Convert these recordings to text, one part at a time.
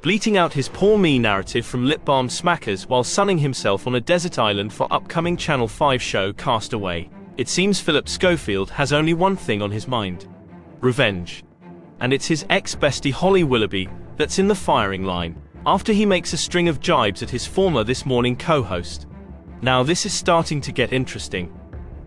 bleating out his poor me narrative from lip balm smackers while sunning himself on a desert island for upcoming Channel 5 show Castaway. It seems Phillip Schofield has only one thing on his mind: revenge. And it's his ex-bestie Holly Willoughby that's in the firing line, after he makes a string of jibes at his former This Morning co-host. Now this is starting to get interesting.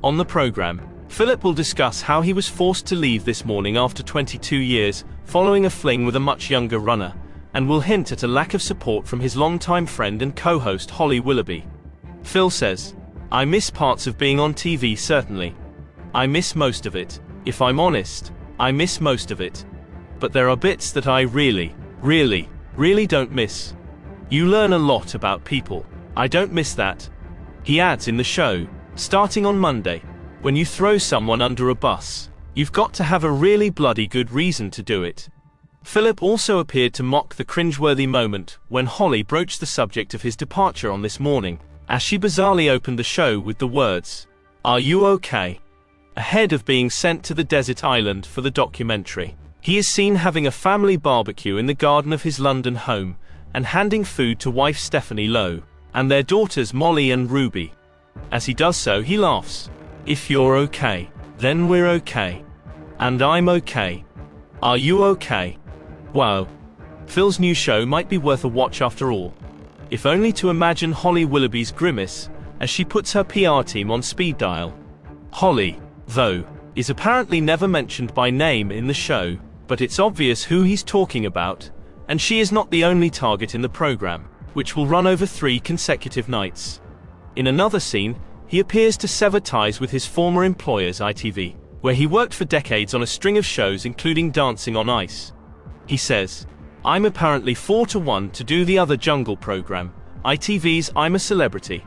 On the program, Phillip will discuss how he was forced to leave This Morning after 22 years, following a fling with a much younger runner, and will hint at a lack of support from his longtime friend and co-host Holly Willoughby. Phil says, "I miss parts of being on TV, certainly. I miss most of it. If I'm honest, I miss most of it. But there are bits that I really don't miss. You learn a lot about people. I don't miss that." He adds in the show, "Starting on Monday, when you throw someone under a bus, you've got to have a really bloody good reason to do it." Phillip also appeared to mock the cringeworthy moment when Holly broached the subject of his departure on This Morning, as she bizarrely opened the show with the words, "Are you okay?" Ahead of being sent to the desert island for the documentary, he is seen having a family barbecue in the garden of his London home and handing food to wife Stephanie Lowe and their daughters Molly and Ruby. As he does so, he laughs. "If you're okay, then we're okay. And I'm okay. Are you okay?" Wow. Phil's new show might be worth a watch after all. If only to imagine Holly Willoughby's grimace as she puts her PR team on speed dial. Holly, though, is apparently never mentioned by name in the show, but it's obvious who he's talking about, and she is not the only target in the program, which will run over 3 consecutive nights. In another scene, he appears to sever ties with his former employers ITV, where he worked for decades on a string of shows including Dancing on Ice. He says, "I'm apparently 4-1 to do the other Jungle program, ITV's I'm a Celebrity.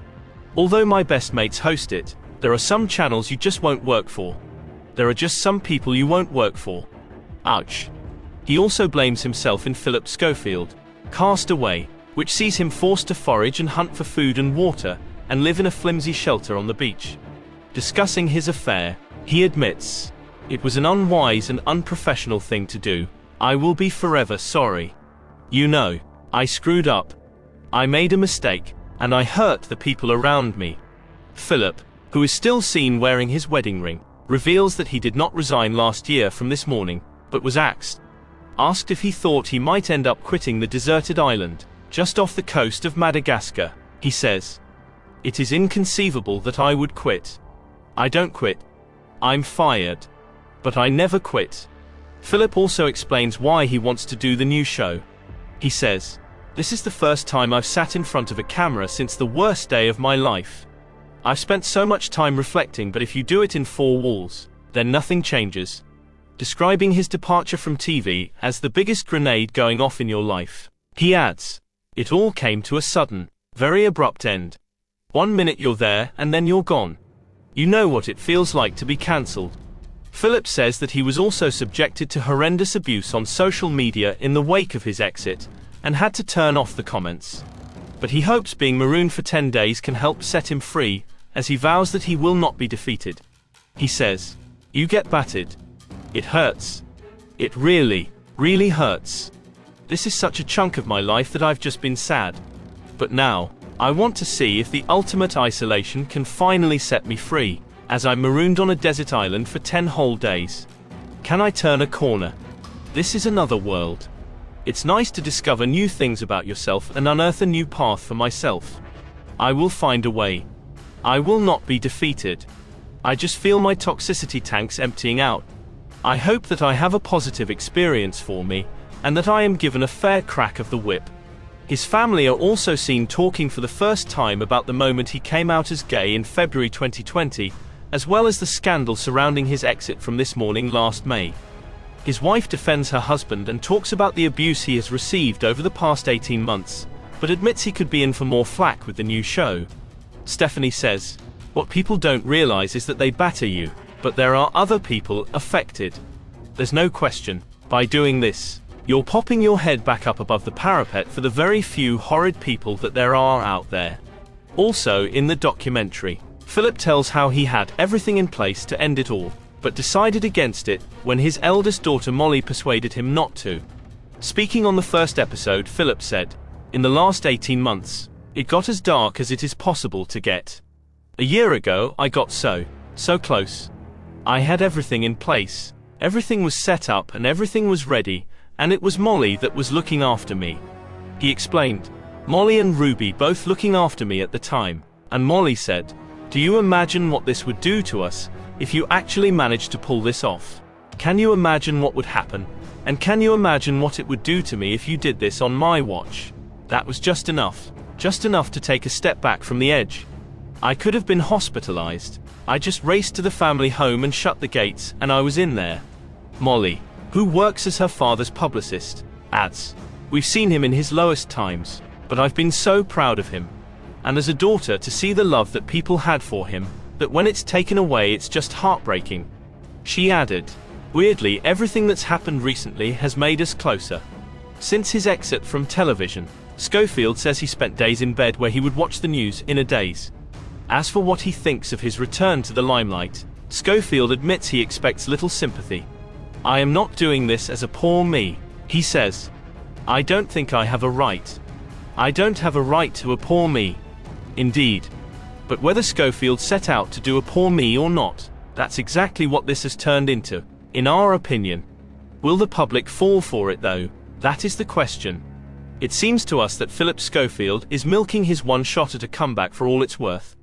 Although my best mates host it, there are some channels you just won't work for. There are just some people you won't work for." Ouch. He also blames himself in Phillip Schofield, Castaway, which sees him forced to forage and hunt for food and water, and live in a flimsy shelter on the beach. Discussing his affair, he admits, "It was an unwise and unprofessional thing to do. I will be forever sorry. You know, I screwed up. I made a mistake, and I hurt the people around me." Phillip, who is still seen wearing his wedding ring, reveals that he did not resign last year from This Morning, but was axed. Asked if he thought he might end up quitting the deserted island, just off the coast of Madagascar, he says, "It is inconceivable that I would quit. I don't quit. I'm fired. But I never quit." Phillip also explains why he wants to do the new show. He says, "This is the first time I've sat in front of a camera since the worst day of my life. I've spent so much time reflecting, but if you do it in 4 walls, then nothing changes." Describing his departure from TV as the biggest grenade going off in your life, he adds, "It all came to a sudden, very abrupt end. 1 minute you're there and then you're gone. You know what it feels like to be cancelled." Phillip says that he was also subjected to horrendous abuse on social media in the wake of his exit, and had to turn off the comments. But he hopes being marooned for 10 days can help set him free, as he vows that he will not be defeated. He says, "You get battered. It hurts. It really hurts. This is such a chunk of my life that I've just been sad. But now, I want to see if the ultimate isolation can finally set me free, as I'm marooned on a desert island for 10 whole days. Can I turn a corner? This is another world. It's nice to discover new things about yourself and unearth a new path for myself. I will find a way. I will not be defeated. I just feel my toxicity tanks emptying out. I hope that I have a positive experience for me, and that I am given a fair crack of the whip." His family are also seen talking for the first time about the moment he came out as gay in February 2020, as well as the scandal surrounding his exit from This Morning last May. His wife defends her husband and talks about the abuse he has received over the past 18 months, but admits he could be in for more flack with the new show. Stephanie says, "What people don't realize is that they batter you, but there are other people affected. There's no question, by doing this, you're popping your head back up above the parapet for the very few horrid people that there are out there." Also in the documentary, Phillip tells how he had everything in place to end it all, but decided against it when his eldest daughter Molly persuaded him not to. Speaking on the first episode, Phillip said, "In the last 18 months, it got as dark as it is possible to get. A year ago, I got so close. I had everything in place. Everything was set up and everything was ready, and it was Molly that was looking after me." He explained, "Molly and Ruby both looking after me at the time, and Molly said, 'Do you imagine what this would do to us if you actually managed to pull this off? Can you imagine what would happen? And can you imagine what it would do to me if you did this on my watch?' That was just enough to take a step back from the edge. I could have been hospitalized. I just raced to the family home and shut the gates, and I was in there." Molly, who works as her father's publicist, adds, "We've seen him in his lowest times, but I've been so proud of him. And as a daughter, to see the love that people had for him, that when it's taken away it's just heartbreaking." She added, "Weirdly, everything that's happened recently has made us closer." Since his exit from television, Schofield says he spent days in bed where he would watch the news in a daze. As for what he thinks of his return to the limelight, Schofield admits he expects little sympathy. "I am not doing this as a poor me," he says. "I don't think I have a right. I don't have a right to a poor me." Indeed. But whether Schofield set out to do a poor me or not, that's exactly what this has turned into, in our opinion. Will the public fall for it though? That is the question. It seems to us that Phillip Schofield is milking his one shot at a comeback for all it's worth.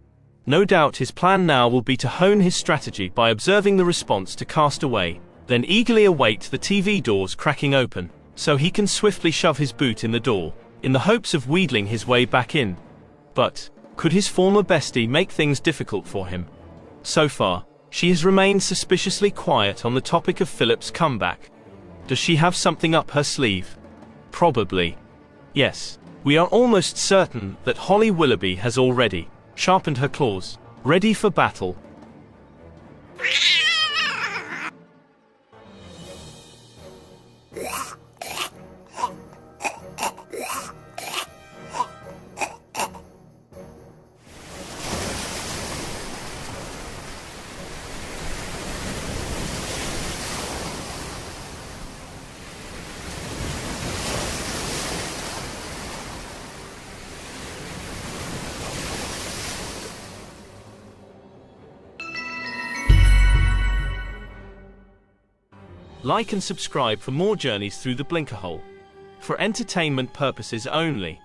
No doubt his plan now will be to hone his strategy by observing the response to Cast Away, then eagerly await the TV doors cracking open, so he can swiftly shove his boot in the door, in the hopes of wheedling his way back in. But could his former bestie make things difficult for him? So far, she has remained suspiciously quiet on the topic of Phillip's comeback. Does she have something up her sleeve? Probably. Yes, we are almost certain that Holly Willoughby has already sharpened her claws, ready for battle. Like and subscribe for more journeys through the blinker hole. For entertainment purposes only.